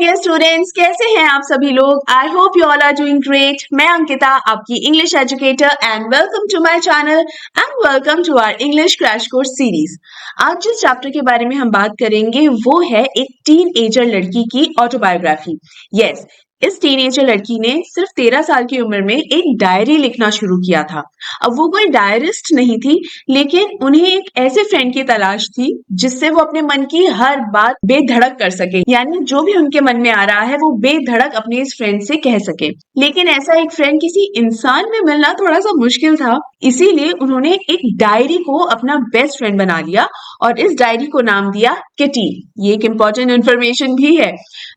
Dear students, कैसे हैं आप सभी लोग। I hope you all are doing great. मैं अंकिता, आपकी English educator, and welcome to my channel and welcome to our English crash course series. आज जिस चैप्टर के बारे में हम बात करेंगे वो है एक टीन एजर लड़की की ऑटोबायोग्राफी। यस, इस टीनेजर लड़की ने सिर्फ 13 साल की उम्र में एक डायरी लिखना शुरू किया था। अब वो कोई डायरिस्ट नहीं थी, लेकिन उन्हें एक ऐसे फ्रेंड की तलाश थी जिससे वो अपने मन की हर बात बेधड़क कर सके, यानी जो भी उनके मन में आ रहा है वो बेधड़क अपने इस फ्रेंड से कह सके। लेकिन ऐसा एक फ्रेंड किसी इंसान में मिलना थोड़ा सा मुश्किल था, इसीलिए उन्होंने एक डायरी को अपना बेस्ट फ्रेंड बना लिया और इस डायरी को नाम दिया किटी। ये एक इम्पोर्टेंट इन्फॉर्मेशन भी है।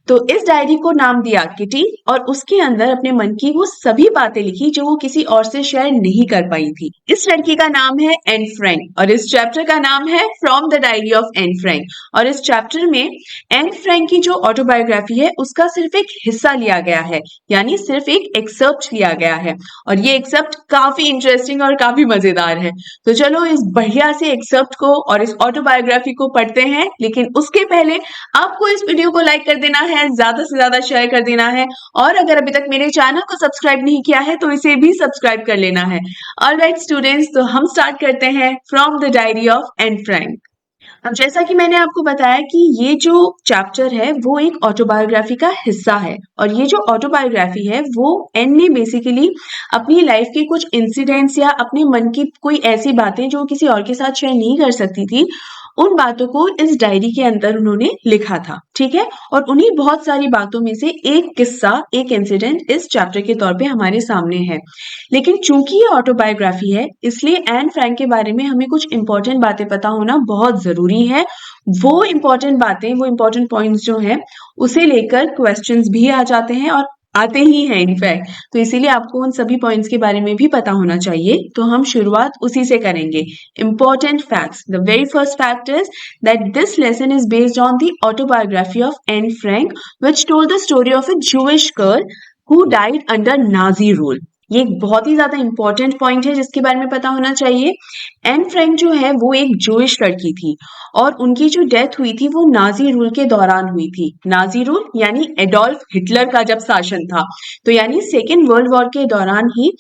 तो इस डायरी को नाम दिया किटी और उसके अंदर अपने मन की वो सभी बातें लिखी जो वो किसी और से शेयर नहीं कर पाई थी। इस लड़की का नाम है एन फ्रैंक और इस चैप्टर का नाम है from the diary of Anne Frank. और इस चैप्टर में एन फ्रैंक की जो ऑटोबायोग्राफी है उसका सिर्फ एक हिस्सा लिया गया है, यानी सिर्फ एक एक्सर्प्ट लिया गया है और ये एक्सर्प्ट काफी इंटरेस्टिंग और काफी मजेदार है। तो चलो इस बढ़िया से एक्सर्प्ट को और इस ऑटोबायोग्राफी को पढ़ते हैं, लेकिन उसके पहले आपको इस वीडियो को लाइक कर देना है, ज्यादा से ज्यादा शेयर कर देना है और अगर अभी तक मेरे चैनल को सब्सक्राइब नहीं किया है तो इसे भी सब्सक्राइब कर लेना है। ऑलराइट स्टूडेंट्स, तो हम स्टार्ट करते हैं from the diary of Anne Frank. अब जैसा कि मैंने आपको बताया कि ये जो चैप्टर है वो एक ऑटोबायोग्राफी का हिस्सा है और ये जो ऑटोबायोग्राफी है वो एन ने बेसिकली अपनी लाइफ के कुछ इंसिडेंट्स या अपने मन की कोई ऐसी बातें जो किसी और के साथ शेयर नहीं कर सकती थी, उन बातों को इस डायरी के अंदर उन्होंने लिखा था। ठीक है, और उन्हीं बहुत सारी बातों में से एक किस्सा, एक इंसिडेंट इस चैप्टर के तौर पे हमारे सामने है। लेकिन चूंकि ये ऑटोबायोग्राफी है इसलिए एन फ्रैंक के बारे में हमें कुछ इंपॉर्टेंट बातें पता होना बहुत जरूरी है। वो इंपॉर्टेंट बातें, वो इंपॉर्टेंट पॉइंट्स जो हैं उसे लेकर क्वेश्चंस भी आ जाते हैं और आते ही हैं इनफैक्ट, तो इसीलिए आपको उन सभी पॉइंट्स के बारे में भी पता होना चाहिए। तो हम शुरुआत उसी से करेंगे। Important facts. The very first fact is that this lesson is based on the autobiography of Anne Frank which told the story of a Jewish girl who died under Nazi rule. ये एक बहुत ही ज्यादा important point है जिसके बारे में पता होना चाहिए। एन फ्रैंक जो है वो एक जूइश लड़की थी और उनकी जो डेथ हुई थी वो नाजी रूल के दौरान हुई थी। नाजी रूल यानी एडोल्फ हिटलर का जब शासन था, तो यानी सेकेंड वर्ल्ड वॉर के दौरान ही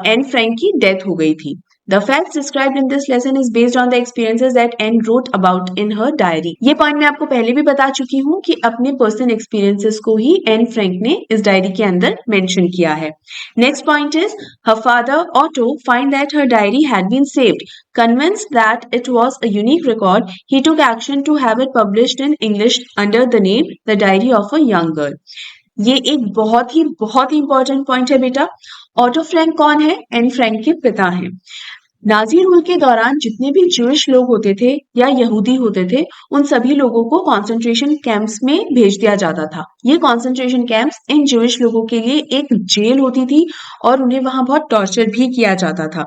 एन फ्रैंक की डेथ हो गई थी। The facts described in this lesson is based on the experiences that Anne wrote about in her diary. ये पॉइंट मैं आपको पहले भी बता चुकी हूँ कि अपने पर्सनल एक्सपीरियंसेस को ही एन फ्रैंक ने इस डायरी के अंदर मेंशन किया है। Next point is her father Otto find that her diary had been saved. Convinced that it was a unique record, he took action to have it published in English under the name The Diary of a Young Girl. ये एक बहुत ही important point है बेटा। Auto Frank कौन है? Anne Frank के पिता हैं। नाजी रूल के दौरान जितने भी जूइश लोग होते थे या यहूदी होते थे, उन सभी लोगों को कॉन्सेंट्रेशन कैंप्स में भेज दिया जाता था। ये कॉन्सेंट्रेशन कैंप्स इन जूइश लोगों के लिए एक जेल होती थी और उन्हें वहां बहुत टॉर्चर भी किया जाता था।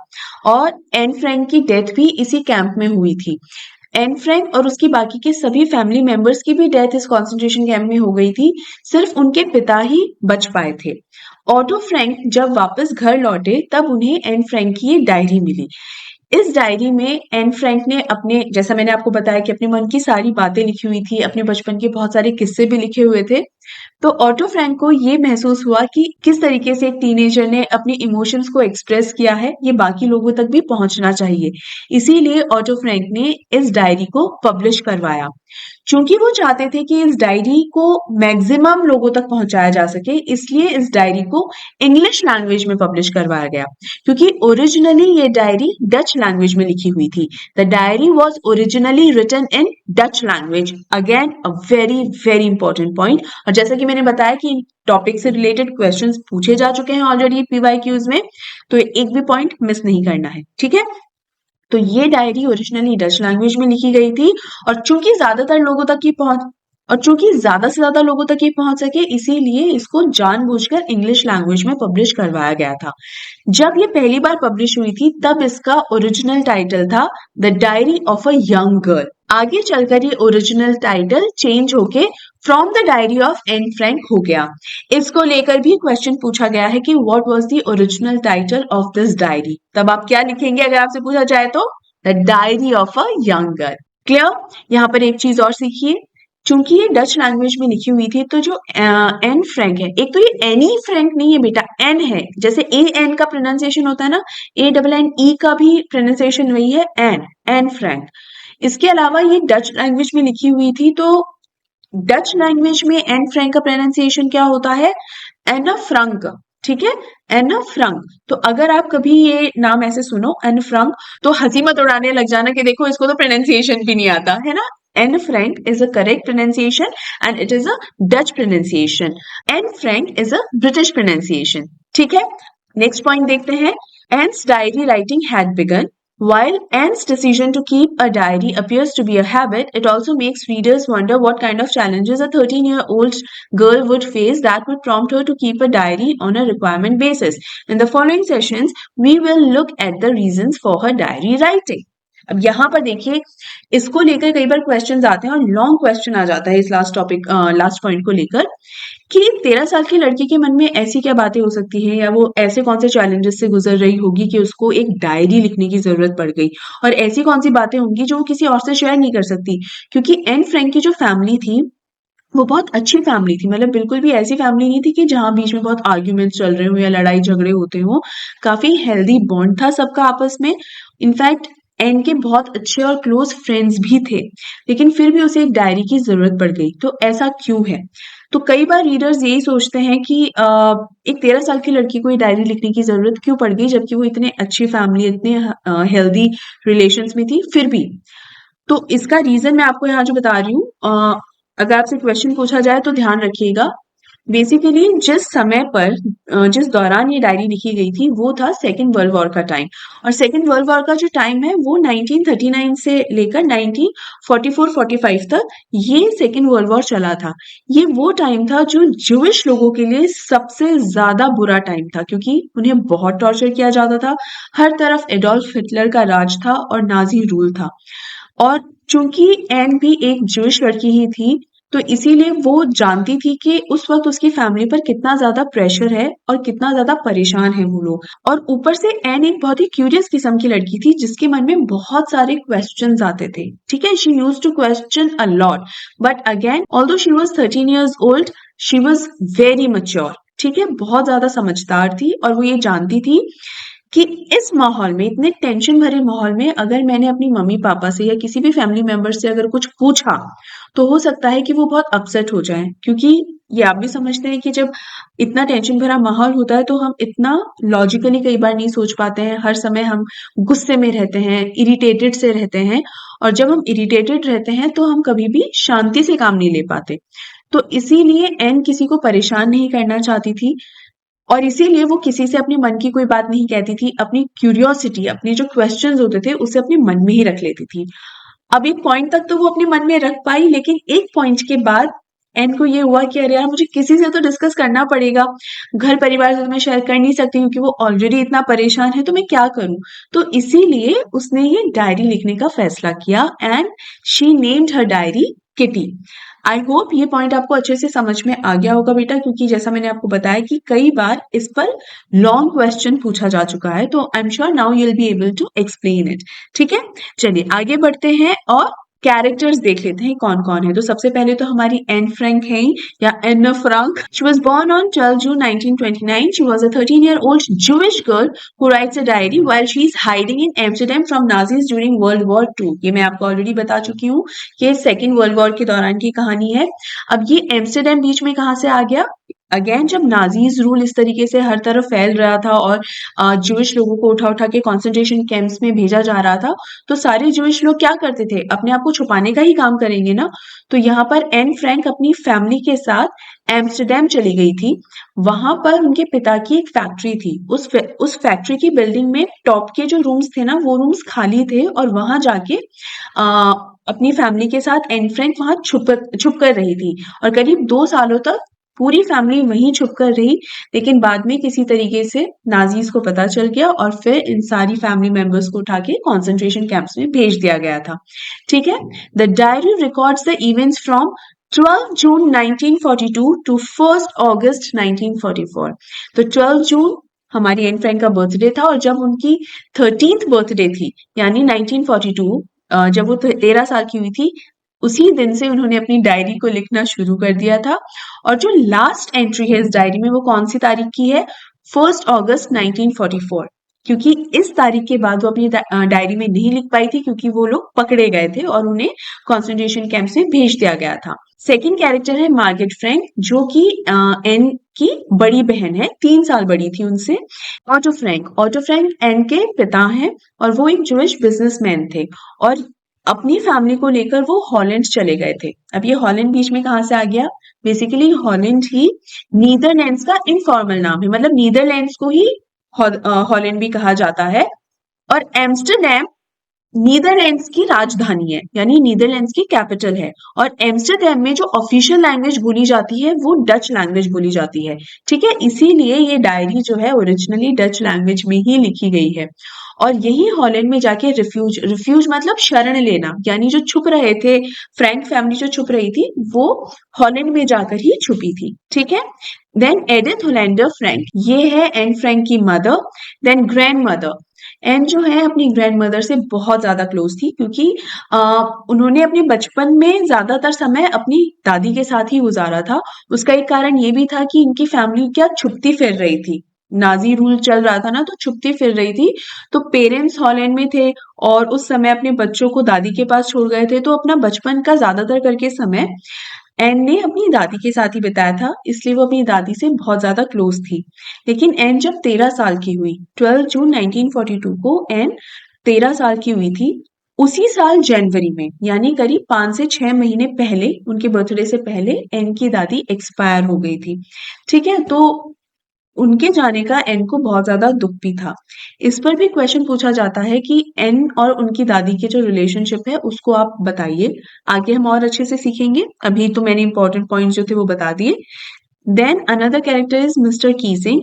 और एन फ्रैंक की डेथ भी इसी कैंप में हुई थी। एन फ्रैंक और उसकी बाकी के सभी फैमिली मेंबर्स की भी डेथ इस कॉन्सेंट्रेशन कैंप में हो गई थी, सिर्फ उनके पिता ही बच पाए थे। ऑटो फ्रैंक जब वापस घर लौटे तब उन्हें एन फ्रैंक की ये डायरी मिली। इस डायरी में एन फ्रैंक ने अपने, जैसा मैंने आपको बताया कि अपने मन की सारी बातें लिखी हुई थी, अपने बचपन के बहुत सारे किस्से भी लिखे हुए थे। तो ऑटो फ्रैंक को ये महसूस हुआ कि किस तरीके से एक टीनेजर ने अपनी इमोशंस को एक्सप्रेस किया है, ये बाकी लोगों तक भी पहुंचना चाहिए। इसीलिए ऑटो फ्रैंक ने इस डायरी को पब्लिश करवाया। चूंकि वो चाहते थे कि इस डायरी को मैक्सिमम लोगों तक पहुंचाया जा सके, इसलिए इस डायरी को इंग्लिश लैंग्वेज में पब्लिश करवाया गया, क्योंकि ओरिजिनली ये डायरी डच लैंग्वेज में लिखी हुई थी। The diary was originally written in Dutch language. Again a very very important point. और जैसा कि मैंने बताया कि टॉपिक से रिलेटेड क्वेश्चंस पूछे जा चुके हैं ऑलरेडी पीवाईक्यूज में, तो एक भी पॉइंट मिस नहीं करना है। ठीक है, तो ये डायरी ओरिजिनली डच लैंग्वेज में लिखी गई थी और चूंकि ज्यादा से ज्यादा लोगों तक ये पहुंच सके, इसीलिए इसको जानबूझकर इंग्लिश लैंग्वेज में पब्लिश करवाया गया था। जब ये पहली बार पब्लिश हुई थी तब इसका ओरिजिनल टाइटल था the diary of a young girl. आगे चलकर ये ओरिजिनल टाइटल चेंज होके from the diary of Anne Frank हो गया। इसको लेकर भी क्वेश्चन पूछा गया है कि what was the original title of this diary. तब आप क्या लिखेंगे अगर आपसे पूछा जाए तो? The diary of a young girl. Clear? यहाँ पर एक चीज और सीखिए, चूंकि ये डच लैंग्वेज में लिखी हुई थी, तो जो एन फ्रैंक है, एक तो ये एनी फ्रैंक नहीं है बेटा, एन है। जैसे ए एन का प्रोनाउंसिएशन होता है ना, ए डबल एन ई का भी प्रोनाउंसिएशन वही है, एन, एन फ्रैंक। इसके अलावा ये डच लैंग्वेज में लिखी हुई थी, तो डच लैंग्वेज में एन फ्रैंक का प्रोनाउंसिएशन क्या होता है, एना फ्रंक। ठीक है, एना फ्रंक। तो अगर आप कभी ये नाम ऐसे सुनो एन फ्रंक, तो हंसी मत उड़ाने लग जाना कि देखो इसको तो प्रोनाउंसिएशन भी नहीं आता है ना। Anne Frank is a correct pronunciation and it is a Dutch pronunciation. Anne Frank is a British pronunciation. ठीक है, नेक्स्ट पॉइंट देखते हैं। Anne's diary writing had begun. While Anne's decision to keep a diary appears to be a habit, it also makes readers wonder what kind of challenges a 13-year-old girl would face that would prompt her to keep a diary on a requirement basis. In the following sessions, we will look at the reasons for her diary writing. अब यहाँ पर देखिए, इसको लेकर कई बार questions आते हैं और लॉन्ग क्वेश्चन आ जाता है इस लास्ट पॉइंट को लेकर, कि 13 साल की लड़की के मन में ऐसी क्या बातें हो सकती हैं, या वो ऐसे कौन से चैलेंजेस से गुजर रही होगी कि उसको एक डायरी लिखने की जरूरत पड़ गई, और ऐसी कौन सी बातें होंगी जो वो किसी और से शेयर नहीं कर सकती। क्योंकि एन फ्रैंक की जो फैमिली थी, वो बहुत अच्छी फैमिली थी, मतलब बिल्कुल भी ऐसी फैमिली नहीं थी कि जहाँ बीच में बहुत आर्ग्यूमेंट्स चल रहे हो या लड़ाई झगड़े होते हो। काफी हेल्दी बॉन्ड था सबका आपस में। इनफैक्ट एन के बहुत अच्छे और क्लोज फ्रेंड्स भी थे, लेकिन फिर भी उसे एक डायरी की जरूरत पड़ गई। तो ऐसा क्यों है? तो कई बार रीडर्स यही सोचते हैं कि एक 13 साल की लड़की को ये डायरी लिखने की जरूरत क्यों पड़ गई, जबकि वो इतने अच्छी फैमिली, इतने हेल्दी रिलेशंस में थी फिर भी। तो इसका रीजन मैं आपको यहाँ जो बता रही हूँ, अगर आपसे क्वेश्चन पूछा जाए तो ध्यान रखिएगा। बेसिकली जिस दौरान ये डायरी लिखी गई थी, वो था सेकेंड वर्ल्ड वॉर का टाइम। और सेकेंड वर्ल्ड वॉर का जो टाइम है वो 1939 से लेकर 1944-45 तक ये सेकेंड वर्ल्ड वॉर चला था। ये वो टाइम था जो ज्यूइश लोगों के लिए सबसे ज्यादा बुरा टाइम था, क्योंकि उन्हें बहुत टॉर्चर किया जाता था। हर तरफ एडोल्फ हिटलर का राज था और नाजी रूल था। और चूंकि एन भी एक ज्यूइश लड़की ही थी, तो इसीलिए वो जानती थी कि उस वक्त उसकी फैमिली पर कितना ज्यादा प्रेशर है और कितना ज्यादा परेशान है वो लोग। और ऊपर से एन एक बहुत ही क्यूरियस किस्म की लड़की थी, जिसके मन में बहुत सारे क्वेश्चंस आते थे। ठीक है, she used to question a lot, but again although she was 13 years old, she was very mature. ठीक है, बहुत ज्यादा समझदार थी, और वो ये जानती थी कि इस माहौल में, इतने टेंशन भरे माहौल में, अगर मैंने अपनी मम्मी पापा से या किसी भी फैमिली मेंबर से अगर कुछ पूछा, तो हो सकता है कि वो बहुत अपसेट हो जाएं। क्योंकि ये आप भी समझते हैं कि जब इतना टेंशन भरा माहौल होता है, तो हम इतना लॉजिकली कई बार नहीं सोच पाते हैं। हर समय हम गुस्से में रहते हैं, इरिटेटेड से रहते हैं, और जब हम इरिटेटेड रहते हैं तो हम कभी भी शांति से काम नहीं ले पाते। तो इसीलिए एन किसी को परेशान नहीं करना चाहती थी, और इसीलिए वो किसी से अपने मन की कोई बात नहीं कहती थी। अपनी क्यूरियोसिटी, अपने जो क्वेश्चंस होते थे, उसे अपने मन में ही रख लेती थी। अब एक पॉइंट तक तो वो अपने मन में रख पाई, लेकिन एक पॉइंट के बाद एन को ये हुआ कि अरे यार, मुझे किसी से तो डिस्कस करना पड़ेगा। घर परिवार से तो मैं शेयर कर नहीं सकती, क्योंकि वो ऑलरेडी इतना परेशान है, तो मैं क्या करूं। तो इसीलिए उसने ये डायरी लिखने का फैसला किया, and she named her diary kitty. I hope ये पॉइंट आपको अच्छे से समझ में आ गया होगा बेटा, क्योंकि जैसा मैंने आपको बताया कि कई बार इस पर लॉन्ग क्वेश्चन पूछा जा चुका है। तो I am sure now you will be able to explain it. ठीक है, चलिए आगे बढ़ते हैं और कैरेक्टर्स देख लेते हैं कौन कौन है। तो सबसे पहले तो हमारी एन फ्रैंक है, या Anne Frank. She was born on 12 June 1929. She was a 13-year-old Jewish girl who writes a diary while she is hiding in Amsterdam from Nazis during World War II. ये मैं आपको already बता चुकी हूँ कि second world war के दौरान की कहानी है। अब ये एम्स्टरडेम बीच में कहाँ से आ गया? अगेन, जब नाजीज रूल इस तरीके से हर तरफ फैल रहा था और ज्यूइश लोगों को उठा उठा के कॉन्सेंट्रेशन कैंप्स में भेजा जा रहा था, तो सारे ज्यूइश लोग क्या करते थे? अपने आप को छुपाने का ही काम करेंगे ना। तो यहाँ पर एन फ्रैंक अपनी फैमिली के साथ एम्स्टरडेम चली गई थी। वहां पर उनके पिता की एक फैक्ट्री थी। उस फैक्ट्री की बिल्डिंग में टॉप के जो रूम्स थे ना, वो रूम्स खाली थे, और वहां जाके आ, अपनी फैमिली के साथ एन फ्रैंक वहां छुप कर रही थी। और करीब 2 सालों तक पूरी फैमिली वहीं छुप कर रही। लेकिन बाद में किसी तरीके से नाजीज को पता चल गया, और फिर इन सारी फैमिली मेंबर्स को उठा के कॉन्सेंट्रेशन कैंप्स में भेज दिया गया था। ठीक है, the diary records the events from 12 June 1942 to 1 August 1944। तो 12 जून हमारी एन फ्रैंक का बर्थडे था, और जब उनकी 13th बर्थडे थी, यानी 1942, जब वो 13 साल की हुई थी, उसी दिन से उन्होंने अपनी डायरी को लिखना शुरू कर दिया था। और जो लास्ट एंट्री है इस डायरी में वो कौन सी तारीख की है? 1 अगस्त 1944। क्योंकि इस तारीख के बाद वो अपनी डायरी में नहीं लिख पाई थी क्योंकि वो लोग पकड़े गए थे और उन्हें कॉन्सेंट्रेशन कैंप में भेज दिया गया था। सेकेंड कैरेक्टर है मार्गेट फ्रैंक, जो कि एन की बड़ी बहन है, 3 साल बड़ी थी उनसे। ऑटो फ्रैंक एन के पिता हैं और वो एक जूइश बिजनेसमैन थे और अपनी फैमिली को लेकर वो हॉलैंड चले गए थे। अब ये हॉलैंड बीच में कहाँ से आ गया? बेसिकली हॉलैंड ही नीदरलैंड्स का इनफॉर्मल नाम है, मतलब नीदरलैंड्स को ही हॉलैंड भी कहा जाता है। और एम्स्टरडैम नीदरलैंड्स की राजधानी है, यानी नीदरलैंड्स की कैपिटल है। और एम्स्टरडैम में जो ऑफिशियल लैंग्वेज बोली जाती है वो डच लैंग्वेज बोली जाती है। ठीक है, इसीलिए ये डायरी जो है ओरिजिनली डच लैंग्वेज में ही लिखी गई है। और यही हॉलैंड में जाके रिफ्यूज मतलब शरण लेना, यानी जो छुप रहे थे, फ्रैंक फैमिली जो छुप रही थी वो हॉलैंड में जाकर ही छुपी थी। ठीक है, देन एडिथ होलैंडर फ्रैंक, ये है एन फ्रैंक की mother. Then grandmother, Anne जो है अपनी ग्रैंड मदर से बहुत ज्यादा क्लोज थी क्योंकि उन्होंने अपने बचपन में ज्यादातर समय अपनी दादी के साथ ही गुजारा था। उसका एक कारण ये भी था कि इनकी फैमिली क्या छुपती फिर रही थी, नाजी रूल चल रहा था ना, तो छुपती फिर रही थी। तो पेरेंट्स हॉलैंड में थे और उस समय अपने बच्चों को दादी के पास छोड़ गए थे, तो अपना बचपन का ज्यादातर करके समय एन ने अपनी दादी के साथ ही बिताया था, इसलिए वो अपनी दादी से बहुत ज्यादा क्लोज थी। लेकिन एन जब 13 साल की हुई, 12 जून 1942 को एन 13 साल की हुई थी। उसी साल जनवरी में, यानी करीब 5 से 6 महीने पहले, उनके बर्थडे से पहले एन की दादी एक्सपायर हो गई थी। ठीक है, तो उनके जाने का एन को बहुत ज्यादा दुख भी था। इस पर भी क्वेश्चन पूछा जाता है कि एन और उनकी दादी के जो रिलेशनशिप है उसको आप बताइए। आगे हम और अच्छे से सीखेंगे, अभी तो मैंने इंपॉर्टेंट पॉइंट्स जो थे वो बता दिए। Then another character is mister Keesing.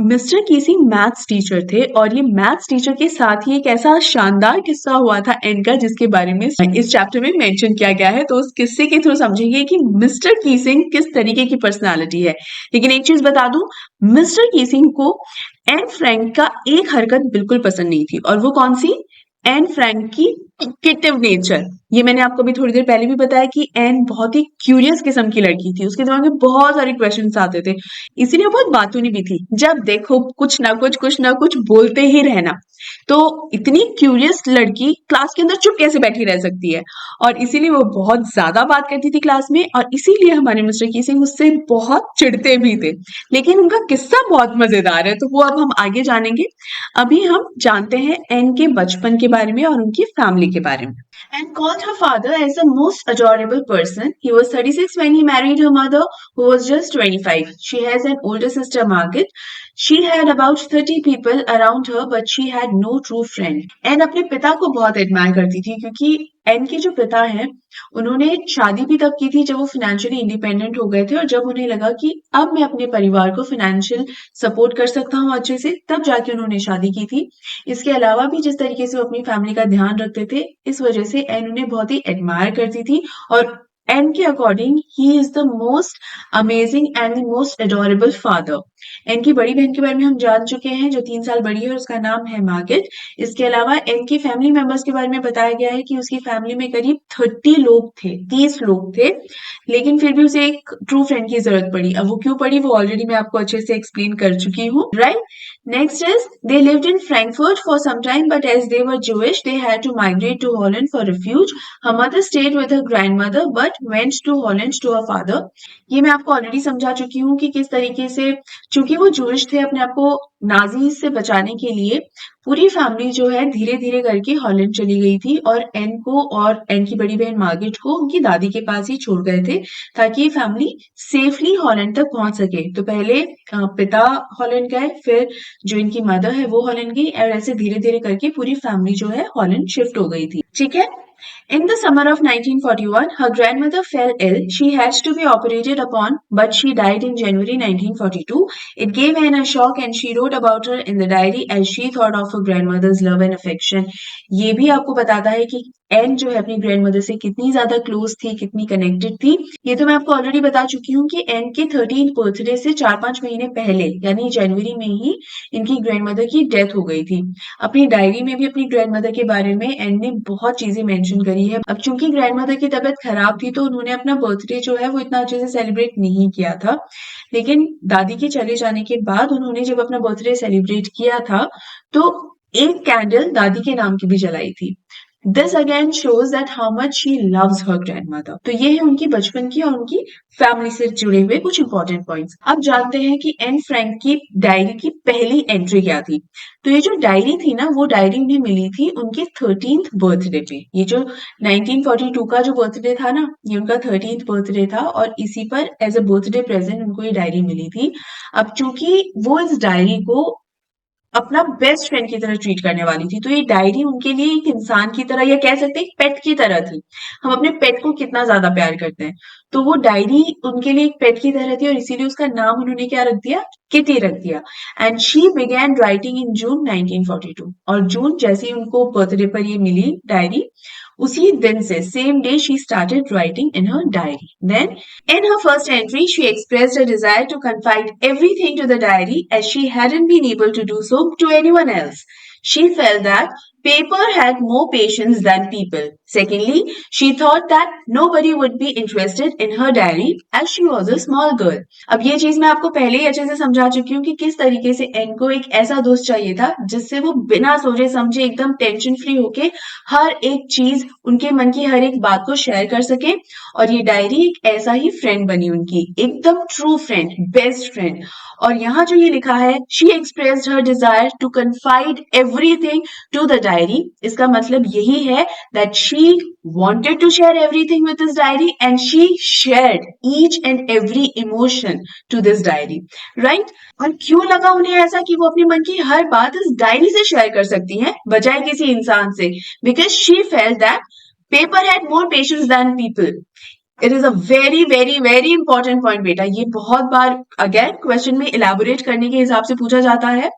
Mister Keesing maths teacher थे और ये मैथ्स टीचर के साथ ही एक ऐसा शानदार किस्सा हुआ था एन का जिसके बारे में इस चैप्टर में मेंशन किया गया है, तो उस किस्से के थ्रू समझेंगे कि मिस्टर कीसिंग किस तरीके की पर्सनालिटी है। लेकिन एक चीज बता दूं, मिस्टर कीसिंग को एन फ्रैंक का एक हरकत बिल्कुल पसंद नहीं थी, और वो कौन सी? एन फ्रैंक की टिकेटिव नेचर। ये मैंने आपको भी थोड़ी देर पहले भी बताया कि एन बहुत ही क्यूरियस किस्म की लड़की थी, उसके दिमाग में बहुत सारे क्वेश्चंस आते थे, इसीलिए वो बहुत बातूनी भी थी। जब देखो कुछ ना कुछ बोलते ही रहना। तो इतनी क्यूरियस लड़की क्लास के अंदर चुप कैसे बैठी रह सकती है? और इसीलिए वो बहुत ज्यादा बात करती थी क्लास में, और इसीलिए हमारे मिस्टर की सिंह उससे बहुत चिढ़ते भी थे। लेकिन उनका किस्सा बहुत मजेदार है, तो वो अब हम आगे जानेंगे। अभी हम जानते हैं एन के बचपन के बारे में और उनकी फैमिली के बारे में। And called her father as the most adorable person. He was 36 when he married her mother, who was just 25. She has an older sister, Margaret. She had about 30 people around her, but she had no true friend. Anne अपने पिता को बहुत admire करती थी क्योंकि N के जो पिता हैं उन्होंने शादी भी तब की थी जब वो फाइनेंशियली इंडिपेंडेंट हो गए थे, और जब उन्हें लगा कि अब मैं अपने परिवार को फाइनेंशियल सपोर्ट कर सकता हूँ अच्छे से, तब जाके उन्होंने शादी की थी। इसके अलावा भी जिस तरीके से वो अपनी फैमिली का ध्यान रखते थे, इस वजह से एन उन्हें बहुत ही एडमायर करती थी। और एन के according he is the most amazing and the most adorable father. Anne की बड़ी बहन के बारे में हम जान चुके हैं जो 3 साल बड़ी है और उसका नाम है मार्गेट। इसके अलावा एन की फैमिली मेंबर्स के बारे में बताया गया है कि उसकी फैमिली में करीब 30 लोग थे, 30 लोग थे, लेकिन फिर भी उसे एक ट्रू फ्रेंड की जरूरत पड़ी। अब वो क्यों पड़ी वो ऑलरेडी मैं आपको अच्छे से एक्सप्लेन कर चुकी हूँ, right. Next is, they lived in Frankfurt for some time, but as they were Jewish, they had to migrate to Holland for refuge. Her mother stayed with her grandmother, but went to Holland to her father. ये मैं आपको already समझा चुकी हूँ कि किस तरीके से, चूंकि वो जूश थे, अपने आप को नाजी से बचाने के लिए पूरी फैमिली जो है धीरे धीरे करके हॉलैंड चली गई थी, और एन को और एन की बड़ी बहन मार्गेट को उनकी दादी के पास ही छोड़ गए थे ताकि ये फैमिली सेफली हॉलैंड तक पहुंच सके। तो पहले पिता हॉलैंड गए, फिर जो इनकी मदर है वो हॉलैंड गई, और ऐसे धीरे धीरे करके पूरी फैमिली जो है हॉलैंड शिफ्ट हो गई थी। ठीक है। In the summer of 1941, her grandmother fell ill. She had to be operated upon, but she died in January 1942. It gave Anne a shock, and she wrote about her in the diary as she thought of her grandmother's love and affection. ये भी आपको बताता है कि N जो है अपनी grand mother से कितनी ज्यादा क्लोज थी, कितनी कनेक्टेड थी, ये तो मैं आपको ऑलरेडी बता चुकी हूँ कि एन के 13th बर्थडे से 4-5 महीने पहले यानी जनवरी में ही इनकी ग्रैंड मदर की डेथ हो गई थी। अपनी डायरी में भी अपनी ग्रैंड मदर के बारे में एन ने बहुत चीजें मेंशन करी है। अब चूंकि ग्रैंड मदर की तबीयत खराब थी तो उन्होंने अपना बर्थडे जो है वो इतना अच्छे से सेलिब्रेट नहीं किया था, लेकिन दादी के चले जाने के बाद उन्होंने जब अपना बर्थडे सेलिब्रेट किया था तो एक कैंडल दादी के नाम की भी जलाई थी। This again shows that how much she loves her grandmother. तो ये है उनकी बचपन की और उनकी फैमिली से जुड़े हुए कुछ इंपॉर्टेंट पॉइंट्स। अब जानते हैं कि एन फ्रैंक की डायरी की पहली एंट्री क्या थी। तो ये जो डायरी थी ना, वो डायरी उन्हें मिली थी उनके 13th बर्थडे पे। ये जो 1942 का जो बर्थडे था ना, ये उनका 13th बर्थडे था और इसी पर एज अ बर्थडे प्रेजेंट उनको ये डायरी मिली थी। अब चूंकि वो इस डायरी को अपना बेस्ट फ्रेंड की तरह ट्रीट करने वाली थी, तो ये डायरी उनके लिए एक इंसान की तरह या कह सकते हैं पेट की तरह थी। हम अपने पेट को कितना ज्यादा प्यार करते हैं, तो वो डायरी उनके लिए एक पेट की तरह थी और इसीलिए उसका नाम उन्होंने क्या रख दिया, किटी रख दिया। And she began writing in June 1942 और जून जैसे ही उनको बर्थडे पर ये मिली डायरी, उसी दिन से same day she started writing in her diary. Then in her first entry she expressed a desire to confide everything to the diary as she hadn't been able to do so to anyone else. She felt that paper had more patience than people. Secondly, she thought that nobody would be interested in her diary as she was a small girl. अब ये चीज मैं आपको पहले ही अच्छे से समझा चुकी हूँ कि किस तरीके से एन को एक ऐसा दोस्त चाहिए था जिससे वो बिना सोचे समझे एकदम टेंशन फ्री होके हर एक चीज, उनके मन की हर एक बात को शेयर कर सके। और ये डायरी एक ऐसा ही फ्रेंड बनी उनकी, एकदम ट्रू फ्रेंड, बेस्ट फ्रेंड। और यहाँ जो ये लिखा है, she expressed her desire to confide everything to the diary, इसका मतलब यही है that she wanted to share everything with this diary and she shared each and every emotion to this diary, right? और क्यों लगा उन्हें ऐसा कि वो अपने मन की हर बात इस डायरी से शेयर कर सकती हैं बजाय किसी इंसान से? Because she felt that paper had more patience than people. It is a very very very important point बेटा, ये बहुत बार अगेन क्वेश्चन में इलेबोरेट करने के हिसाब से पूछा जाता है।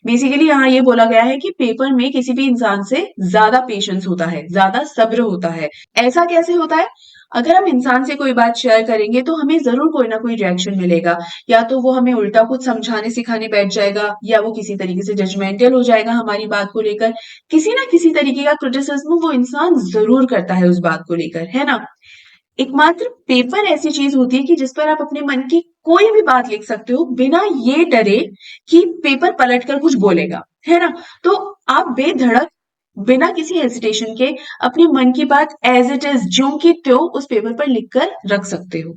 बेसिकली यहाँ ये बोला गया है कि पेपर में किसी भी इंसान से ज्यादा पेशेंस होता है, ज्यादा सब्र होता है। ऐसा कैसे होता है? अगर हम इंसान से कोई बात शेयर करेंगे तो हमें जरूर कोई ना कोई रिएक्शन मिलेगा, या तो वो हमें उल्टा कुछ समझाने सिखाने बैठ जाएगा, या वो किसी तरीके से जजमेंटल हो जाएगा हमारी बात को लेकर। किसी ना किसी तरीके का क्रिटिसिज्म वो इंसान जरूर करता है उस बात को लेकर, है ना? एकमात्र पेपर ऐसी चीज होती है कि जिस पर आप अपने मन की कोई भी बात लिख सकते हो बिना ये डरे कि पेपर पलटकर कुछ बोलेगा, है ना? तो आप बेधड़क बिना किसी हेजिटेशन के अपने मन की बात एज इट इज, ज्यों की त्यों उस पेपर पर लिखकर रख सकते हो।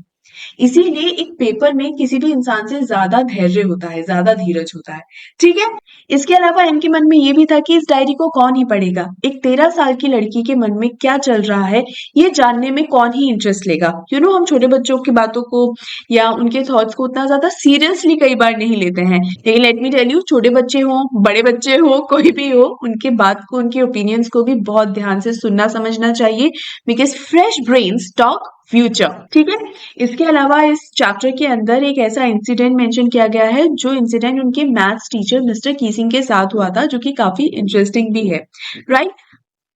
इसीलिए एक पेपर में किसी भी इंसान से ज्यादा धैर्य होता है, ज्यादा धीरज होता है, ठीक है? इसके अलावा इनके मन में ये भी था कि इस डायरी को कौन ही पढ़ेगा, एक 13 साल की लड़की के मन में क्या चल रहा है ये जानने में कौन ही इंटरेस्ट लेगा। हम छोटे बच्चों की बातों को या उनके थॉट्स को उतना ज्यादा सीरियसली कई बार नहीं लेते हैं, लेकिन लेट मी टेल यू, छोटे बच्चे हो, बड़े बच्चे हो, कोई भी हो, उनके बात को, उनके ओपिनियंस को भी बहुत ध्यान से सुनना समझना चाहिए, because fresh brains talk future, ठीक है? इसके अलावा इस चैप्टर के अंदर एक ऐसा इंसिडेंट मेंशन किया गया है जो इंसिडेंट उनके मैथ्स टीचर मिस्टर कीसिंग के साथ हुआ था, जो कि काफी इंटरेस्टिंग भी है, राइट?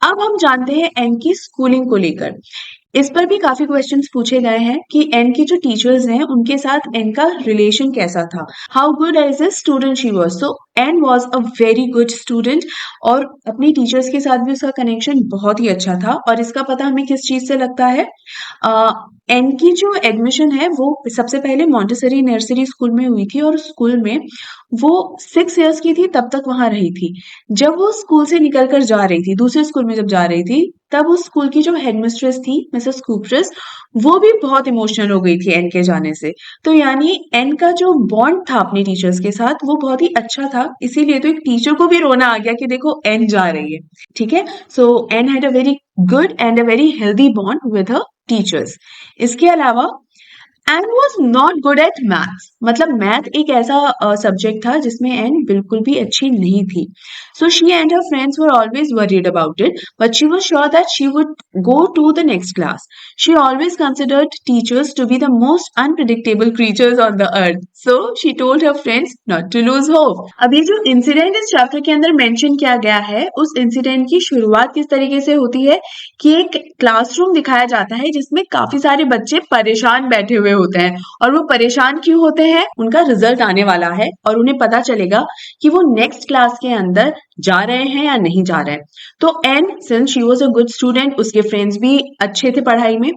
अब हम जानते हैं एन की स्कूलिंग को लेकर। इस पर भी काफी क्वेश्चंस पूछे गए हैं कि एन की जो टीचर्स हैं उनके साथ एन का रिलेशन कैसा था, how good as a student she was. So Anne was a very good student और अपनी टीचर्स के साथ भी उसका कनेक्शन बहुत ही अच्छा था। और इसका पता हमें किस चीज से लगता है? एन की जो एडमिशन है वो सबसे पहले मॉन्टेसरी नर्सरी स्कूल में हुई थी और स्कूल में वो 6 इयर्स की थी तब तक वहां रही थी। जब वो स्कूल से निकल कर जा रही थी, दूसरे स्कूल में जब जा रही थी, तब उस स्कूल की जो हेडमिस्ट्रेस थी मिसेस कूपरस, वो भी बहुत इमोशनल हो गई थी एन के जाने से। तो यानी एन का जो बॉन्ड था अपने टीचर्स के साथ वो बहुत ही अच्छा था, इसीलिए तो एक टीचर को भी रोना आ गया कि देखो एन जा रही है, ठीक है? So Anne had a very good and a very healthy bond with her teachers. इसके अलावा Anne was not good at maths, मतलब मैथ एक ऐसा सब्जेक्ट था जिसमें एन बिल्कुल भी अच्छी नहीं थी। So she and her friends were always worried about it, but she was sure that she would go to the next class. She always considered teachers to be the most unpredictable creatures on the earth. So she told her friends not to lose hope. अब ये जो incident इस chapter के अंदर mention किया गया है, उस इंसिडेंट की शुरुआत किस तरीके से होती है कि एक क्लासरूम दिखाया जाता है जिसमें काफी सारे बच्चे परेशान बैठे हुए होते हैं। और वो परेशान क्यों होते हैं? उनका रिजल्ट आने वाला है और उन्हें पता चलेगा कि वो नेक्स्ट क्लास के अंदर जा रहे हैं या नहीं जा रहे हैं। तो Anne, since she was a good student, उसके फ्रेंड्स भी अच्छे थे पढ़ाई में,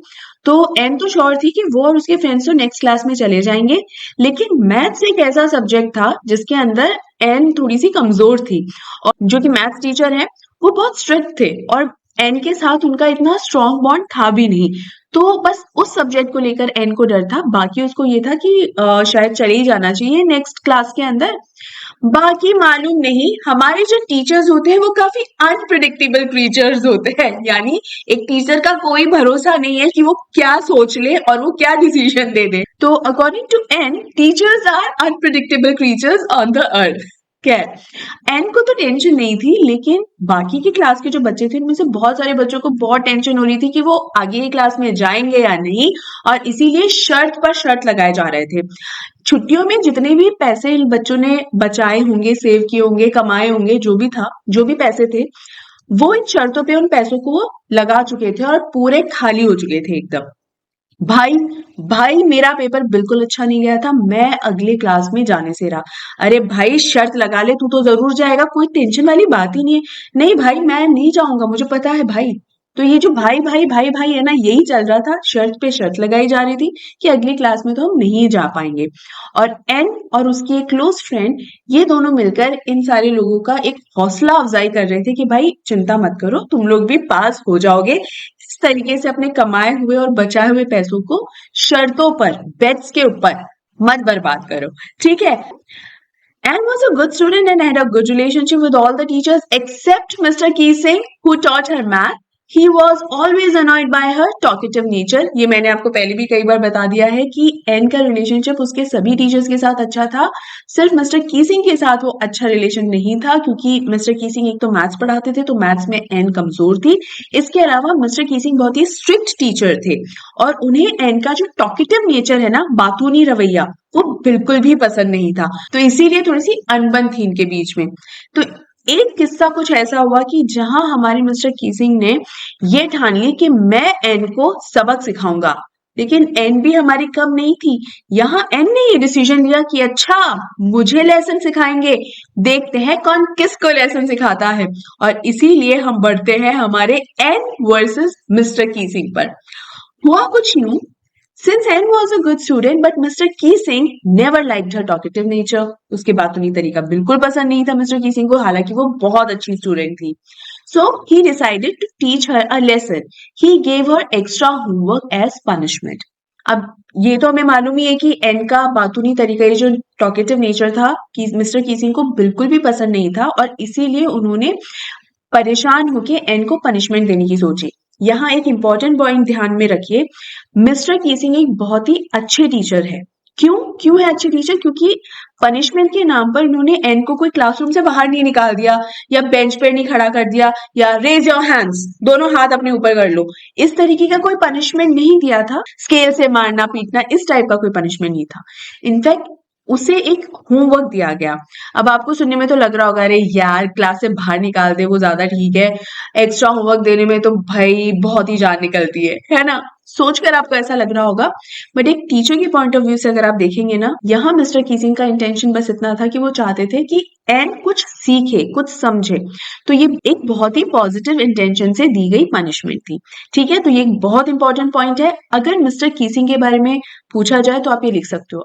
तो एन तो श्योर थी कि वो और उसके फ्रेंड्स तो नेक्स्ट क्लास में चले जाएंगे। लेकिन मैथ्स एक ऐसा सब्जेक्ट था जिसके अंदर एन थोड़ी सी कमजोर थी, और जो कि मैथ्स टीचर है वो बहुत स्ट्रिक्ट थे और एन के साथ उनका इतना स्ट्रॉन्ग बॉन्ड था भी नहीं। तो बस उस सब्जेक्ट को लेकर एन को डर था, बाकी उसको ये था कि शायद चले ही जाना चाहिए नेक्स्ट क्लास के अंदर। बाकी मालूम नहीं, हमारे जो टीचर्स होते हैं वो काफी अनप्रिडिक्टेबल क्रीचर्स होते हैं। यानी एक टीचर का कोई भरोसा नहीं है कि वो क्या सोच ले और वो क्या डिसीजन दे दे। तो according to Anne, teachers are unpredictable creatures on the earth. खैर, एन को तो टेंशन नहीं थी, लेकिन बाकी की क्लास के जो बच्चे थे उनमें से बहुत सारे बच्चों को बहुत टेंशन हो रही थी कि वो आगे की क्लास में जाएंगे या नहीं, और इसीलिए शर्त पर शर्त लगाए जा रहे थे। छुट्टियों में जितने भी पैसे इन बच्चों ने बचाए होंगे, सेव किए होंगे, कमाए होंगे, जो भी था, जो भी पैसे थे, वो इन शर्तों पे उन पैसों को वो लगा चुके थे और पूरे खाली हो चुके थे एकदम। भाई भाई मेरा पेपर बिल्कुल अच्छा नहीं गया था, मैं अगले क्लास में जाने से रहा। अरे भाई, शर्त लगा ले, तू तो जरूर जाएगा, कोई टेंशन वाली बात ही नहीं है। नहीं भाई, मैं नहीं जाऊंगा, मुझे पता है भाई। तो ये जो भाई भाई भाई भाई है ना, यही चल रहा था, शर्त पे शर्त लगाई जा रही थी कि अगली क्लास में तो हम नहीं जा पाएंगे। और एन और उसकी एक क्लोज फ्रेंड, ये दोनों मिलकर इन सारे लोगों का एक हौसला अफजाई कर रहे थे कि भाई चिंता मत करो, तुम लोग भी पास हो जाओगे। इस तरीके से अपने कमाए हुए और बचाए हुए पैसों को शर्तों पर, बेट्स के ऊपर मत बर्बाद करो, ठीक है। Anne was a good student and had a good relationship with all the teachers except Mr. Keesing, who taught her math. He was always annoyed by her talkative nature. ये मैंने आपको पहले भी कई बार बता दिया है कि एन का रिलेशनशिप उसके सभी टीचर्स के साथ अच्छा था, सिर्फ मिस्टर कीसिंग के साथ वो अच्छा रिलेशन नहीं था, क्योंकि मिस्टर कीसिंग एक तो मैथ्स पढ़ाते थे, तो मैथ्स में एन कमजोर थी। इसके अलावा मिस्टर कीसिंग बहुत ही स्ट्रिक्ट टीचर थे और उन्हें एन का जो टॉकेटिव नेचर है ना, बातूनी रवैया, वो बिल्कुल भी पसंद नहीं था। तो इसीलिए थोड़ी सी अनबन थी इनके बीच में। तो एक किस्सा कुछ ऐसा हुआ कि जहां हमारे मिस्टर कीसिंग ने ये ठान ली कि मैं एन को सबक सिखाऊंगा, लेकिन एन भी हमारी कम नहीं थी। यहाँ एन ने ये डिसीजन लिया कि अच्छा, मुझे लेसन सिखाएंगे, देखते हैं कौन किसको लेसन सिखाता है। और इसीलिए हम बढ़ते हैं हमारे एन वर्सेस मिस्टर कीसिंग पर। हुआ कुछ यूं, since Anne was a good student, but Mr. Keesing never liked her talkative nature. उसके बातूनी तरीका बिल्कुल पसंद नहीं था मिस्टर कीसिंग को, हालांकि वो बहुत अच्छी स्टूडेंट थी। So he decided to teach her a lesson. He gave her extra homework as punishment. अब ये तो हमें मालूम ही है कि एन का बातूनी तरीका, ये जो टॉकेटिव नेचर था, कि मिस्टर कीसिंग को बिल्कुल भी पसंद नहीं था, और इसीलिए उन्होंने परेशान होके एन को पनिशमेंट देने की सोची। यहाँ एक इंपॉर्टेंट पॉइंट ध्यान में रखिए, मिस्टर कीसिंग एक बहुत ही अच्छे टीचर है। क्यों है अच्छे टीचर? क्योंकि पनिशमेंट के नाम पर इन्होंने एन को कोई क्लासरूम से बाहर नहीं निकाल दिया, या बेंच पर नहीं खड़ा कर दिया, या रेज योर हैंड्स, दोनों हाथ अपने ऊपर कर लो, इस तरीके का कोई पनिशमेंट नहीं दिया था। स्केल से मारना पीटना, इस टाइप का कोई पनिशमेंट नहीं था। इनफैक्ट उसे एक होमवर्क दिया गया। अब आपको सुनने में तो लग रहा होगा, अरे यार क्लास से बाहर निकाल दे वो ज्यादा ठीक है, एक्स्ट्रा होमवर्क देने में तो भाई बहुत ही जान निकलती है ना, सोचकर आपको ऐसा लग रहा होगा। बट एक टीचर के पॉइंट ऑफ व्यू से अगर आप देखेंगे ना, यहाँ मिस्टर कीसिंग का इंटेंशन बस इतना था कि वो चाहते थे कि एन कुछ सीखे, कुछ समझे। तो ये एक बहुत ही पॉजिटिव इंटेंशन से दी गई पनिशमेंट थी, ठीक है। तो ये एक बहुत इंपॉर्टेंट पॉइंट है। अगर मिस्टर कीसिंग के बारे में पूछा जाए तो आप ये लिख सकते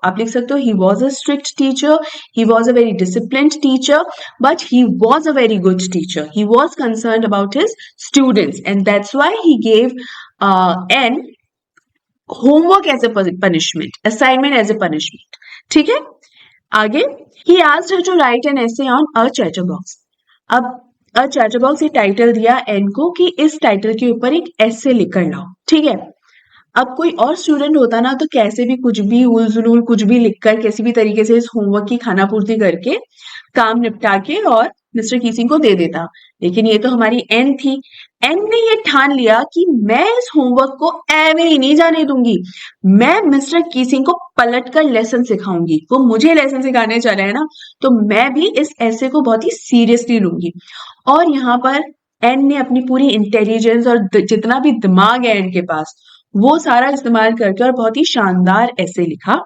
हो, he was a strict teacher, he was a very disciplined teacher, but he was a very good teacher, he was concerned about his students, and that's why he gave Anne homework as a punishment, assignment as a punishment, ठीक है। आगे, he asked her to write an essay on a chatterbox. अब a chatterbox ये title दिया Anne को कि इस title के ऊपर एक एसे लिख कर लाओ, ठीक है। अब कोई और स्टूडेंट होता ना, तो कैसे भी कुछ भी उलझुल कुछ भी लिखकर, किसी भी तरीके से इस होमवर्क की खानापूर्ति करके, काम निपटा के और मिस्टर कीसिंग को दे देता। लेकिन ये तो हमारी एन थी। एन ने ये ठान लिया कि मैं इस होमवर्क को ऐवे ही नहीं जाने दूंगी, मैं मिस्टर कीसिंग को पलट कर लेसन सिखाऊंगी। वो मुझे लेसन सिखाने चले हैं ना, तो मैं भी इस ऐसे को बहुत ही सीरियसली लूंगी। और यहाँ पर एन ने अपनी पूरी इंटेलिजेंस और जितना भी दिमाग है एन के पास, वो सारा इस्तेमाल करके और बहुत ही शानदार ऐसे लिखा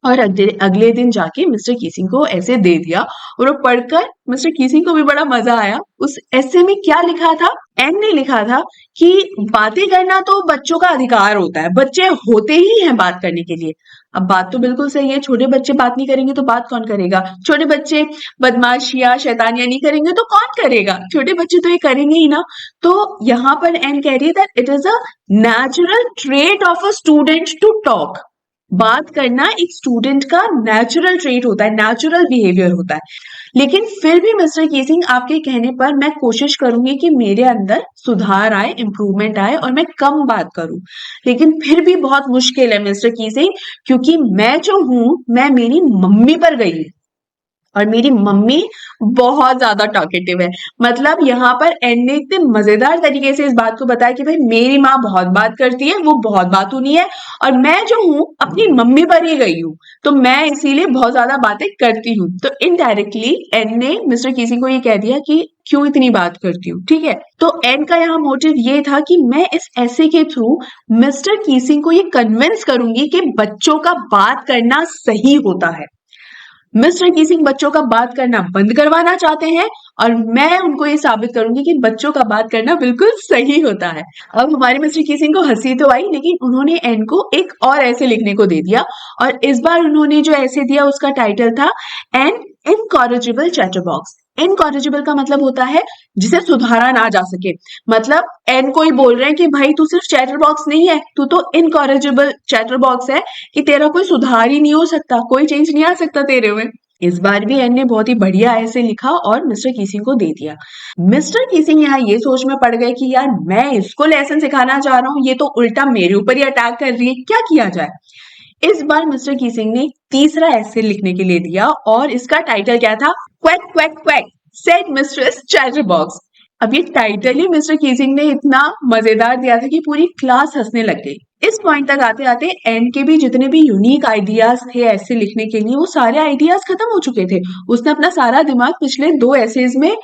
और अगले दिन जाके मिस्टर कीसिंग को ऐसे दे दिया। और वो पढ़कर मिस्टर कीसिंग को भी बड़ा मजा आया। उस ऐसे में क्या लिखा था, एन ने लिखा था कि बातें करना तो बच्चों का अधिकार होता है, बच्चे होते ही हैं बात करने के लिए। अब बात तो बिल्कुल सही है, छोटे बच्चे बात नहीं करेंगे तो बात कौन करेगा? छोटे बच्चे बदमाशियां शैतानियां नहीं करेंगे तो कौन करेगा? छोटे बच्चे तो ये करेंगे ही ना। तो यहाँ पर एन कह रही है that it is a natural trait of a student to talk. बात करना एक स्टूडेंट का नेचुरल ट्रेट होता है, नेचुरल बिहेवियर होता है। लेकिन फिर भी मिस्टर कीसिंग आपके कहने पर मैं कोशिश करूंगी कि मेरे अंदर सुधार आए, इंप्रूवमेंट आए और मैं कम बात करूं। लेकिन फिर भी बहुत मुश्किल है मिस्टर कीसिंग, क्योंकि मैं जो हूं मैं मेरी मम्मी पर गई हूं और मेरी मम्मी बहुत ज्यादा टॉकेटिव है। मतलब यहाँ पर एन ने इतने मजेदार तरीके से इस बात को बताया कि भाई मेरी माँ बहुत बात करती है, वो बहुत बातूनी है और मैं जो हूँ अपनी मम्मी पर ही गई हूँ, तो मैं इसीलिए बहुत ज्यादा बातें करती हूँ। तो इनडायरेक्टली एन ने मिस्टर किसिंग को ये कह दिया कि क्यों इतनी बात करती हूँ, ठीक है। तो एन का यहाँ मोटिव ये था कि मैं इस ऐसे के थ्रू मिस्टर कीसिंग को ये कन्विंस करूंगी कि बच्चों का बात करना सही होता है। मिस्टर कीसिंग बच्चों का बात करना बंद करवाना चाहते हैं और मैं उनको ये साबित करूंगी कि बच्चों का बात करना बिल्कुल सही होता है। अब हमारे मिस्टर कीसिंग को हंसी तो आई, लेकिन उन्होंने एन को एक और ऐसे लिखने को दे दिया और इस बार उन्होंने जो ऐसे दिया उसका टाइटल था एन इनकॉरिजिबल चैटरबॉक्स। इनकॉरिजिबल का मतलब होता है जिसे सुधारा ना जा सके। मतलब एन को ही बोल रहे हैं कि भाई तू सिर्फ चैटर बॉक्स नहीं है, तू तो इनकॉरिजिबल चैटर बॉक्स है, कि तेरा कोई सुधार ही नहीं हो सकता, कोई चेंज नहीं आ सकता तेरे में। इस बार भी एन ने बहुत ही बढ़िया ऐसे लिखा और मिस्टर कीसिंग को दे दिया। मिस्टर कीसिंग यहाँ ये सोच में पड़ गए कि यार मैं इसको लेसन सिखाना चाह रहा हूँ, ये तो उल्टा मेरे ऊपर ही अटैक कर रही है, क्या किया जाए। इस बार मिस्टर कीसिंग ने तीसरा ऐसे लिखने के लिए दिया और इसका टाइटल क्या था, quack quack quack said mistress chatterbox. अब ये टाइटल ही मिस्टर कीसिंग ने इतना मजेदार दिया था कि पूरी क्लास हंसने लग गई। इस पॉइंट तक आते आते एन के भी जितने भी यूनिक आइडियाज थे ऐसे लिखने के लिए, वो सारे आइडियाज खत्म हो चुके थे। उसने अपना सारा दिमाग पिछले 2 एसेज में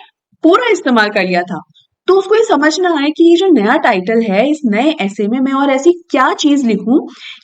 पूरा इस्तेमाल कर लिया था। तो उसको ये समझ ना आए कि ये जो नया टाइटल है, इस नए ऐसे में मैं और ऐसी क्या चीज लिखूं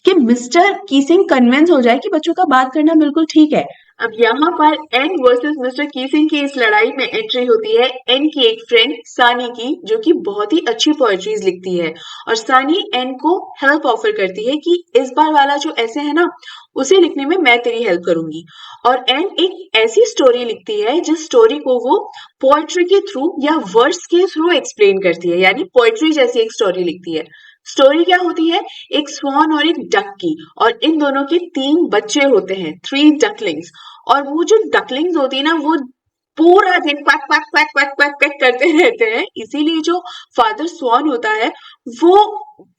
कि मिस्टर कीसिंग कन्विंस हो जाए कि बच्चों का बात करना बिल्कुल ठीक है। अब यहाँ पर एन वर्सेस मिस्टर कीसिंग की इस लड़ाई में एंट्री होती है एन की एक फ्रेंड सानी की, जो कि बहुत ही अच्छी पोएट्रीज लिखती है। और सानी एन को हेल्प ऑफर करती है कि इस बार वाला जो ऐसे है ना, उसे लिखने में मैं तेरी हेल्प करूंगी। और एन एक ऐसी स्टोरी लिखती है जिस स्टोरी को वो पोएट्री के थ्रू या वर्ड्स के थ्रू एक्सप्लेन करती है, यानी पोएट्री जैसी एक स्टोरी लिखती है। स्टोरी क्या होती है, एक स्वॉन और एक डक की, और इन दोनों के 3 बच्चे होते हैं, 3 डकलिंग्स। और वो जो डकलिंग्स होती है ना, वो पूरा दिन quack quack quack quack quack quack करते रहते हैं। इसीलिए जो फादर स्वॉन होता है वो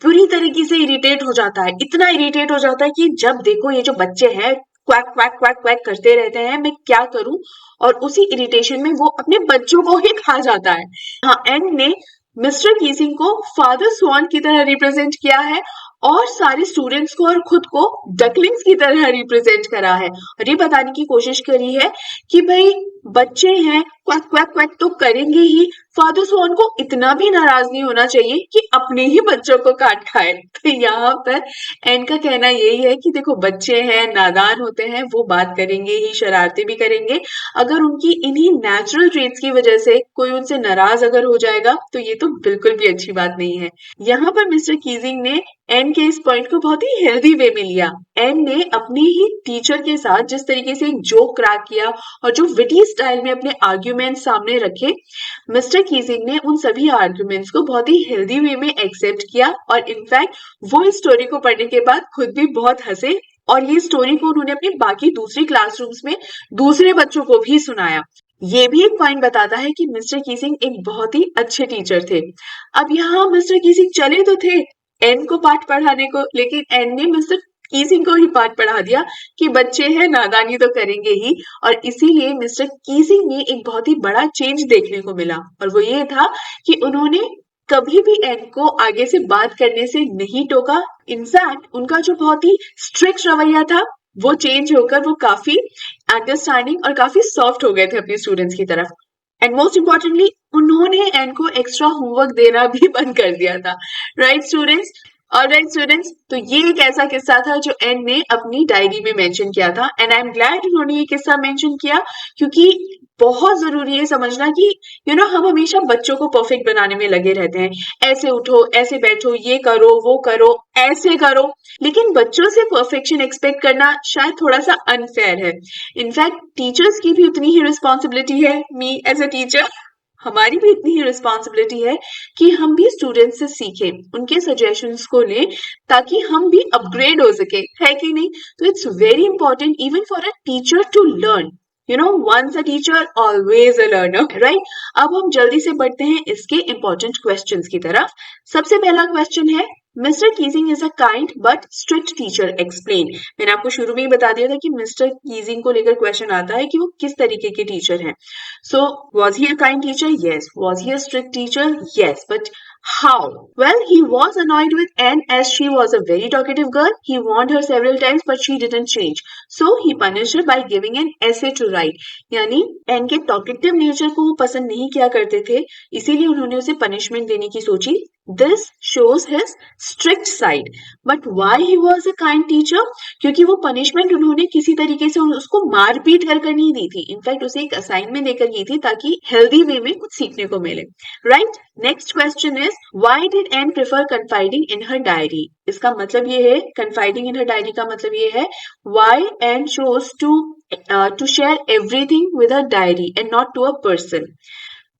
पूरी तरीके से इरिटेट हो जाता है, इतना इरिटेट हो जाता है कि जब देखो ये जो बच्चे हैं क्वैक क्वैक क्वैक क्वैक करते रहते हैं, मैं क्या करूं। और उसी इरिटेशन में वो अपने बच्चों को ही खा जाता है। हाँ, एंड ने मिस्टर कीसिंग को फादर स्वॉन की तरह रिप्रेजेंट किया है और सारे स्टूडेंट्स को और खुद को डकलिंग्स की तरह रिप्रेजेंट करा है और ये बताने की कोशिश करी है कि भाई बच्चे हैं, क्वैक क्वैक क्वैक तो करेंगे ही, फादर स्वॉन को इतना भी नाराज नहीं होना चाहिए कि अपने ही बच्चों को काट खाए। तो यहाँ पर एन का कहना यही है कि देखो बच्चे हैं, नादान होते हैं, वो बात करेंगे ही, शरारतें भी करेंगे। अगर उनकी इन्हीं नेचुरल ट्रेट्स की वजह से कोई उनसे नाराज अगर हो जाएगा तो ये तो बिल्कुल भी अच्छी बात नहीं है। यहाँ पर मिस्टर कीजिंग ने एन के इस पॉइंट को बहुत ही हेल्दी वे में लिया। एन ने अपने ही टीचर के साथ जिस तरीके से एक जोक क्रैक किया और जो विटी स्टाइल में अपने आर्ग्यूमेंट सामने रखे, मिस्टर कीजिंग ने उन सभी आर्ग्यूमेंट्स को बहुत ही हेल्दी वे में एक्सेप्ट किया और इनफैक्ट वो इस स्टोरी को पढ़ने के बाद खुद भी बहुत हंसे और ये स्टोरी को उन्होंने अपनी बाकी दूसरी क्लासरूम्स में दूसरे बच्चों को भी सुनाया। ये भी एक पॉइंट बताता है कि मिस्टर कीसिंग एक बहुत ही अच्छे टीचर थे। अब यहाँ मिस्टर कीसिंग चले तो थे एन को पाठ पढ़ाने को, लेकिन एन ने मिस्टर कीसिंग को ही पाठ पढ़ा दिया कि बच्चे हैं नादानी तो करेंगे ही। और इसीलिए मिस्टर कीसिंग में एक बहुत ही बड़ा चेंज देखने को मिला, और वो ये था कि उन्होंने कभी भी एन को आगे से बात करने से नहीं टोका। इनफैक्ट उनका जो बहुत ही स्ट्रिक्ट रवैया था वो चेंज होकर वो काफी अंडरस्टैंडिंग और काफी सॉफ्ट हो गए थे अपने स्टूडेंट्स की तरफ। एंड मोस्ट इम्पोर्टेंटली उन्होंने एन को एक्स्ट्रा होमवर्क देना भी बंद कर दिया था। Right students? ऑलराइट स्टूडेंट्स, तो ये एक ऐसा किस्सा था जो एन ने अपनी डायरी में मेंशन किया था, एंड आई एम ग्लैड उन्होंने ये किस्सा मेंशन किया, क्योंकि बहुत जरूरी है समझना कि हम हमेशा बच्चों को परफेक्ट बनाने में लगे रहते हैं। ऐसे उठो, ऐसे बैठो, ये करो, वो करो, ऐसे करो। लेकिन बच्चों से परफेक्शन एक्सपेक्ट करना शायद थोड़ा सा अनफेयर है। इनफैक्ट टीचर्स की भी उतनी ही रिस्पॉन्सिबिलिटी है, मी एज अ टीचर हमारी भी इतनी ही रिस्पॉन्सिबिलिटी है कि हम भी स्टूडेंट्स से सीखें, उनके सजेशंस को लें, ताकि हम भी अपग्रेड हो सके, है कि नहीं? तो it's very important even for a teacher to learn. once a teacher always a learner, right? अब हम जल्दी से बढ़ते हैं इसके इंपॉर्टेंट क्वेश्चंस की तरफ। सबसे पहला क्वेश्चन है, mister Keesing is a kind but strict teacher, explain. मैंने आपको शुरू में ही बता दिया था कि मिस्टर कीजिंग को लेकर क्वेश्चन आता है कि वो किस तरीके के टीचर हैं। So, was he a kind teacher? Yes. Was he a strict teacher? Yes. But how? Well, he was annoyed with Anne as she was a very talkative girl. He warned her several times, but she didn't change. So, he punished her by giving an essay to write. यानी N के talkative nature को वो पसंद नहीं किया करते थे, इसीलिए उन्होंने उसे पनिशमेंट देने की सोची। This shows his strict side. But why he was a kind teacher? क्योंकि वो पनिशमेंट उन्होंने किसी तरीके से उसको मारपीट कर नहीं दी थी, इनफैक्ट उसे एक असाइनमेंट देकर की थी ताकि हेल्दी वे में कुछ सीखने को मिले। Right? Next question is, why did an prefer कन्फाइडिंग in her diary? इसका मतलब ये है, कन्फाइडिंग इन हर डायरी का मतलब ये है, why Anne chose to share everything with a diary and not to a person?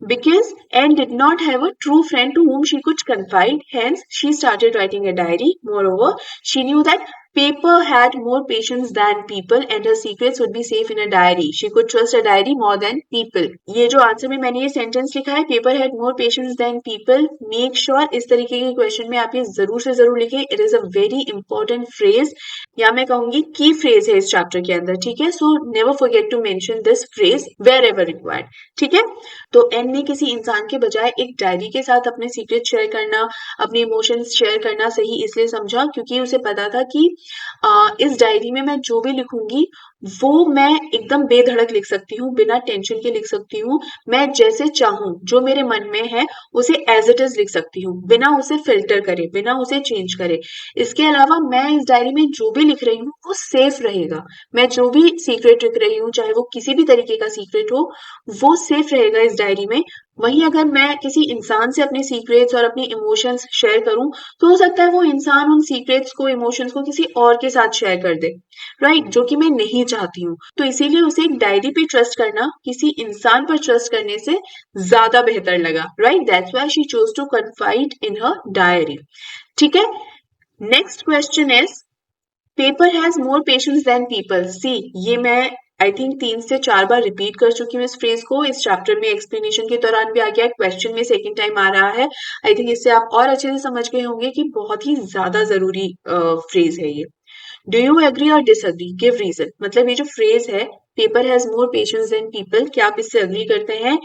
Because Anne did not have a true friend to whom she could confide, hence she started writing a diary. Moreover, she knew that paper had more patience than people and her secrets would be safe in a diary. She could trust a diary more than people. ये जो answer में मैंने ये sentence लिखा है, paper had more patience than people, make sure इस तरीके के क्वेश्चन में आप ये जरूर से जरूर लिखें। It is a very important phrase, या मैं कहूंगी की फ्रेज है इस चैप्टर के अंदर, ठीक है? So never forget to mention this phrase wherever required, ठीक है? तो एन ने किसी इंसान के बजाय एक डायरी के साथ अपने सीक्रेट शेयर करना, अपने इमोशंस शेयर करना सही इसलिए समझा क्योंकि उसे पता था कि इस डायरी में मैं जो भी लिखूंगी वो मैं एकदम बेधड़क लिख सकती हूँ, बिना टेंशन के लिख सकती हूँ, मैं जैसे चाहूँ जो मेरे मन में है उसे एज इट इज लिख सकती हूँ, बिना उसे फिल्टर करे, बिना उसे चेंज करे। इसके अलावा मैं इस डायरी में जो भी लिख रही हूँ वो सेफ रहेगा, मैं जो भी सीक्रेट लिख रही हूँ चाहे वो किसी भी तरीके का सीक्रेट हो वो सेफ रहेगा इस डायरी में। वहीं अगर मैं किसी इंसान से अपने सीक्रेट्स और अपने इमोशंस शेयर करूं तो हो सकता है वो इंसान उन सीक्रेट्स को, इमोशंस को किसी और के साथ शेयर कर दे, राइट? जो कि मैं नहीं चाहती हूँ। तो इसीलिए उसे एक डायरी पे ट्रस्ट करना किसी इंसान पर ट्रस्ट करने से ज्यादा बेहतर लगा, right? That's why she chose to confide in her diary, ठीक है? Next question is, paper has more patience than people. See, ये मैं आई थिंक 3 से 4 बार रिपीट कर चुकी हूँ इस फ्रेज को, इस चैप्टर में एक्सप्लेनेशन के दौरान भी आ गया, क्वेश्चन में सेकंड टाइम आ रहा है। आई थिंक इससे आप और अच्छे से समझ गए होंगे कि बहुत ही ज्यादा जरूरी फ्रेज है ये। डू यू एग्री और डिसएग्री? Give reason. मतलब ये जो फ्रेज है, paper has more patience than people, क्या आप इससे अग्री करते हैं?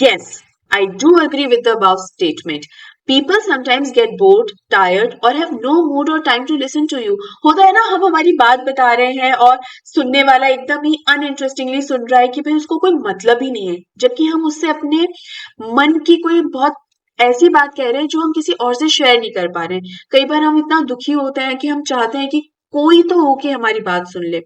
Yes, I do agree with the above statement. People sometimes get bored, tired or have no mood or time to listen to you. होता है ना, हम हमारी बात बता रहे हैं और सुनने वाला एकदम ही अनइंटरेस्टिंगली सुन रहा है कि भाई उसको कोई मतलब ही नहीं है, जबकि हम उससे अपने मन की कोई बहुत ऐसी बात कह रहे हैं जो हम किसी और से शेयर नहीं कर पा रहे हैं। कई बार हम इतना दुखी होते हैं कि हम चाहते हैं कि कोई तो हो के हमारी बात सुन ले।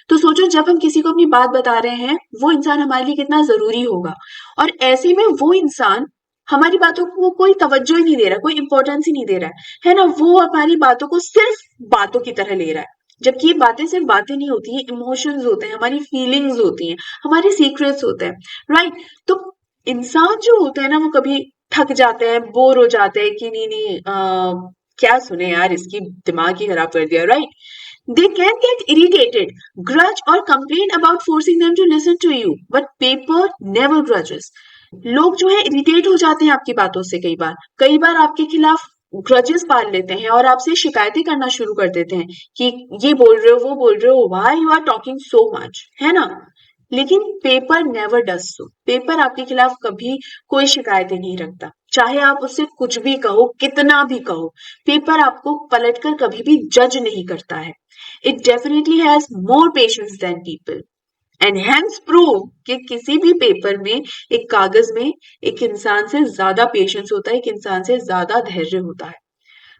तो सोचो जब हम किसी को अपनी बात बता रहे हैं वो इंसान हमारे लिए कितना जरूरी होगा, और ऐसे में वो इंसान हमारी बातों को कोई तवज्जो ही नहीं दे रहा, कोई इंपॉर्टेंस ही नहीं दे रहा है ना? वो हमारी बातों को सिर्फ बातों की तरह ले रहा है, जबकि ये बातें सिर्फ बातें नहीं होती, ये इमोशंस होते हैं, हमारी फीलिंग्स होती हैं, हमारे सीक्रेट्स होते हैं, राइट? तो इंसान जो होते हैं ना वो कभी थक जाते हैं, बोर हो जाते हैं कि नहीं नहीं क्या सुने यार, इसकी दिमाग ही खराब कर दिया, right? They can get irritated, grudge or complain about forcing them to listen to you, but paper never grudges. लोग जो है इरिटेट हो जाते हैं आपकी बातों से, कई बार आपके खिलाफ ग्रजेस पाल लेते हैं और आपसे शिकायतें करना शुरू कर देते हैं कि ये बोल रहे हो, वो बोल रहे हो, why you are talking so much, है ना? लेकिन paper never does so. Paper आपके खिलाफ कभी कोई शिकायतें नहीं रखता, चाहे आप उससे कुछ भी कहो, कितना भी कहो, पेपर आपको पलटकर कभी भी जज नहीं करता है। It definitely has more patience than people and hence proved कि किसी भी पेपर में, एक कागज में, एक इंसान से ज्यादा पेशेंस होता है, एक इंसान से ज्यादा धैर्य होता है।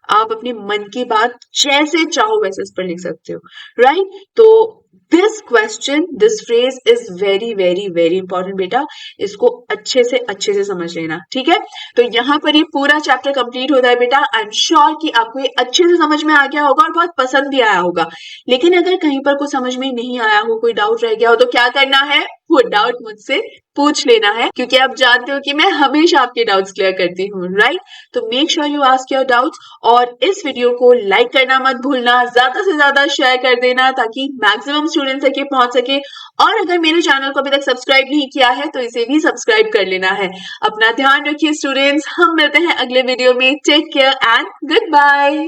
आप अपने मन की बात जैसे चाहो वैसे इस पर लिख सकते हो, राइट? तो this question, this phrase is very very very important बेटा, इसको अच्छे से समझ लेना, ठीक है? तो यहाँ पर ये पूरा चैप्टर कंप्लीट होता है बेटा। आई एम श्योर कि आपको ये अच्छे से समझ में आ गया होगा और बहुत पसंद भी आया होगा। लेकिन अगर कहीं पर कुछ समझ में नहीं आया हो, कोई डाउट रह गया हो, तो क्या करना है? वो डाउट मुझसे पूछ लेना है, क्योंकि आप जानते हो कि मैं हमेशा आपके डाउट्स क्लियर करती हूँ, राइट? तो make sure you ask your doubts और इस वीडियो को लाइक करना मत भूलना, ज्यादा से ज्यादा शेयर कर देना ताकि मैक्सिमम स्टूडेंट्स तक ये पहुंच सके। और अगर मेरे चैनल को अभी तक सब्सक्राइब नहीं किया है तो इसे भी सब्सक्राइब कर लेना है। अपना ध्यान रखिए स्टूडेंट्स, हम मिलते हैं अगले वीडियो में। Take care and good bye.